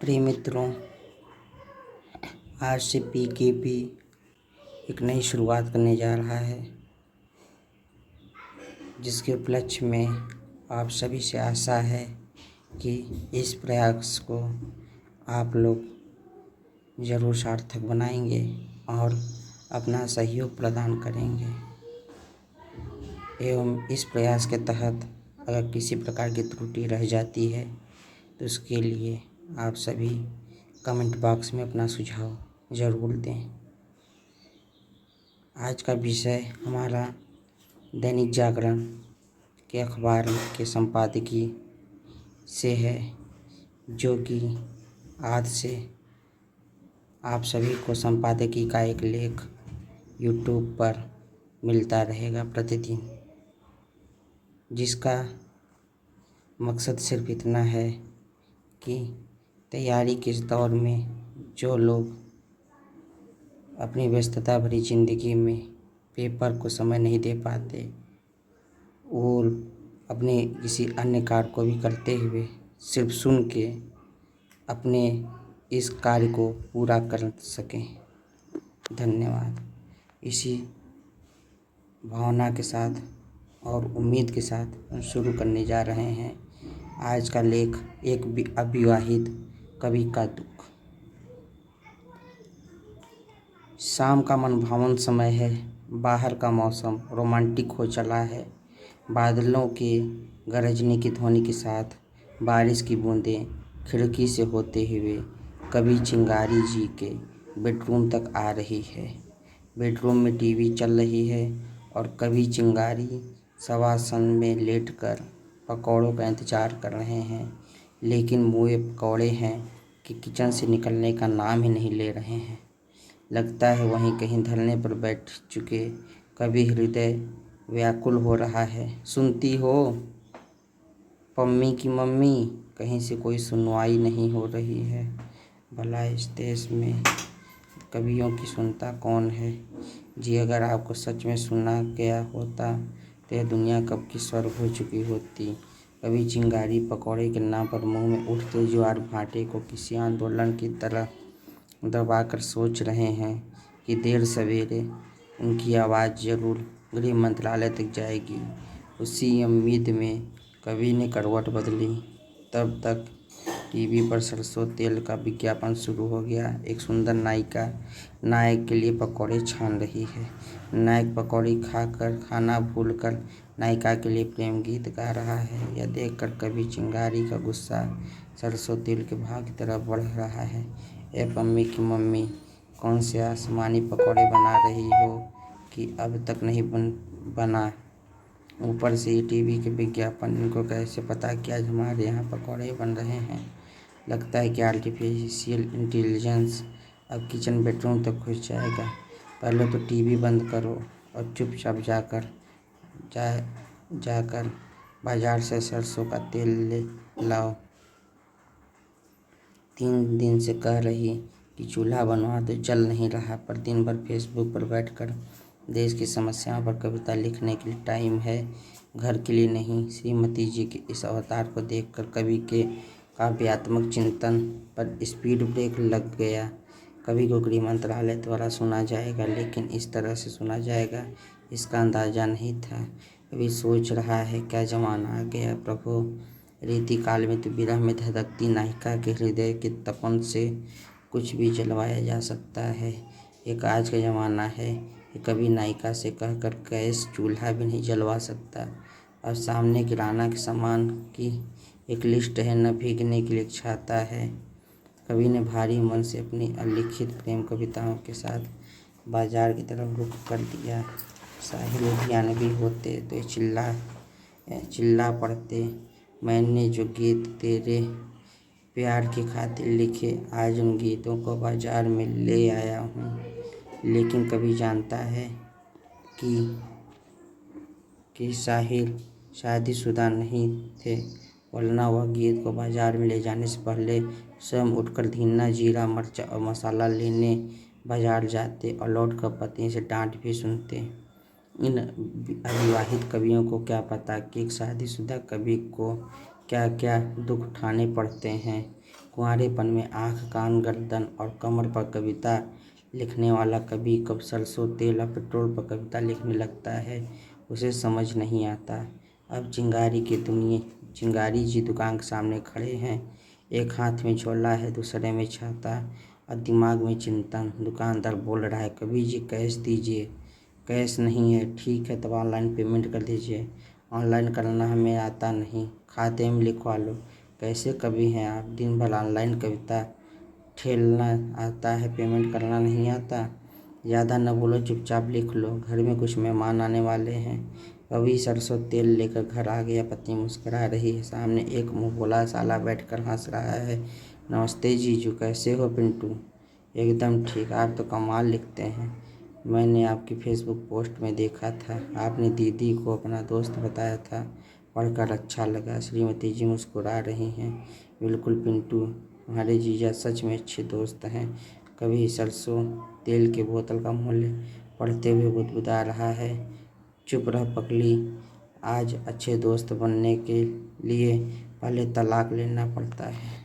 प्रिय मित्रों, आज से पीकेपी एक नई शुरुआत करने जा रहा है, जिसके उपलक्ष्य में आप सभी से आशा है कि इस प्रयास को आप लोग ज़रूर सार्थक बनाएंगे और अपना सहयोग प्रदान करेंगे। एवं इस प्रयास के तहत अगर किसी प्रकार की त्रुटि रह जाती है तो उसके लिए आप सभी कमेंट बॉक्स में अपना सुझाव ज़रूर दें। आज का विषय हमारा दैनिक जागरण के अखबार के संपादकीय से है, जो कि आज से आप सभी को संपादकीय का एक लेख यूट्यूब पर मिलता रहेगा प्रतिदिन, जिसका मकसद सिर्फ इतना है कि तैयारी के इस दौर में जो लोग अपनी व्यस्तता भरी ज़िंदगी में पेपर को समय नहीं दे पाते और अपने किसी अन्य कार्य को भी करते हुए सिर्फ सुन के अपने इस कार्य को पूरा कर सकें। धन्यवाद। इसी भावना के साथ और उम्मीद के साथ हम शुरू करने जा रहे हैं आज का लेख, एक अविवाहित कवि का दुख। शाम का मनभावन समय है, बाहर का मौसम रोमांटिक हो चला है। बादलों के गरजने की ध्वनि के साथ बारिश की बूंदें खिड़की से होते हुए कवि चिंगारी जी के बेडरूम तक आ रही है। बेडरूम में टीवी चल रही है और कवि चिंगारी शवासन में लेटकर पकौड़ों का इंतजार कर रहे हैं, लेकिन मुँह पकौड़े हैं कि किचन से निकलने का नाम ही नहीं ले रहे हैं। लगता है वहीं कहीं धरने पर बैठ चुके कवि हृदय व्याकुल हो रहा है। सुनती हो पम्मी की मम्मी, कहीं से कोई सुनवाई नहीं हो रही है। भला इस देश में कवियों की सुनता कौन है जी। अगर आपको सच में सुना गया होता तो यह दुनिया कब की स्वर्ग हो चुकी होती। कवि चिंगारी पकौड़े के नाम पर मुंह में उठते ज्वार भाटे को किसी आंदोलन की तरह दबाकर सोच रहे हैं कि देर सवेरे उनकी आवाज़ जरूर गृह मंत्रालय तक जाएगी। उसी उम्मीद में कवि ने करवट बदली। तब तक टीवी पर सरसों तेल का विज्ञापन शुरू हो गया। एक सुंदर नायिका नायक के लिए पकौड़े छान रही है। नायक पकौड़ी खाकर खाना भूलकर नायिका के लिए प्रेम गीत गा रहा है। यह देखकर कवि चिंगारी का गुस्सा सरसों तेल के भाव की तरफ बढ़ रहा है। ए पम्मी की मम्मी, कौन से आसमानी पकौड़े बना रही हो कि अब तक नहीं बना। ऊपर से ये टीवी के विज्ञापन, इनको कैसे पता कि आज हमारे यहाँ पकौड़े बन रहे हैं। लगता है कि आर्टिफिशियल इंटेलिजेंस अब किचन बेडरूम तक घुस जाएगा। पहले तो टीवी बंद करो और चुपचाप जाकर बाजार से सरसों का तेल ले लाओ। 3 दिन से कह रही कि चूल्हा बनवा तो जल नहीं रहा, पर दिन भर फेसबुक पर बैठकर देश की समस्याओं पर कविता लिखने के लिए टाइम है, घर के लिए नहीं। श्रीमती जी के इस अवतार को देखकर कवि के काव्यात्मक चिंतन पर स्पीड ब्रेक लग गया। कवि को गृह मंत्रालय द्वारा सुना जाएगा, लेकिन इस तरह से सुना जाएगा इसका अंदाजा नहीं था। कवि सोच रहा है, क्या जमाना आ गया प्रभु। रीति काल में तो विरह में धधकती नायिका के हृदय के तपन से कुछ भी जलवाया जा सकता है। एक आज का ज़माना है कि कभी नायिका से कहकर गैस चूल्हा भी नहीं जलवा सकता। अब सामने किराना के सामान की एक लिस्ट है, न भीगने के लिए एक छाता है। कवि ने भारी मन से अपनी अलिखित प्रेम कविताओं के साथ बाजार की तरफ रुख कर दिया। साहिल लुधियानवी होते तो ये चिल्ला पड़ते, मैंने जो गीत तेरे प्यार की खातिर लिखे, आज उन गीतों को बाजार में ले आया हूँ। लेकिन कभी जानता है कि साहिल शादीशुदा नहीं थे, वरना वह गीत को बाजार में ले जाने से पहले स्वयं उठकर धनिया, जीरा, मिर्च और मसाला लेने बाजार जाते और लौटकर पति से डांट भी सुनते। इन अविवाहित कवियों को क्या पता कि एक शादीशुदा कवि को क्या क्या दुख उठाने पड़ते हैं। कुंवारेपन में आँख कान गर्दन और कमर पर कविता लिखने वाला कभी कब सरसों तेल और पेट्रोल पर कविता लिखने लगता है, उसे समझ नहीं आता। अब चिंगारी जी दुकान के सामने खड़े हैं। एक हाथ में झोला है, दूसरे में छाता और दिमाग में चिंतन। दुकानदार बोल रहा है, कभी जी कैश दीजिए। कैश नहीं है, ठीक है तब ऑनलाइन पेमेंट कर दीजिए। ऑनलाइन करना हमें आता नहीं, खाते में लिखवा लो। कैसे कभी हैं आप, दिन भर ऑनलाइन कविता ठेलना आता है, पेमेंट करना नहीं आता। ज़्यादा न बोलो, चुपचाप लिख लो, घर में कुछ मेहमान आने वाले हैं। कभी सरसों तेल लेकर घर आ गया, पत्नी मुस्कुरा रही है। सामने एक मुँह बोला साला बैठकर हंस रहा है। नमस्ते जीजू, कैसे हो पिंटू? एकदम ठीक, आप तो कमाल लिखते हैं। मैंने आपकी फेसबुक पोस्ट में देखा था, आपने दीदी को अपना दोस्त बताया था, पढ़कर अच्छा लगा। श्रीमती जी मुस्कुरा रही हैं। बिल्कुल पिंटू, तुम्हारे जीजा सच में अच्छे दोस्त हैं। कभी सरसों तेल के बोतल का मूल्य पढ़ते हुए बुदबुदा रहा है। चुप रह पगली, आज अच्छे दोस्त बनने के लिए पहले तलाक लेना पड़ता है।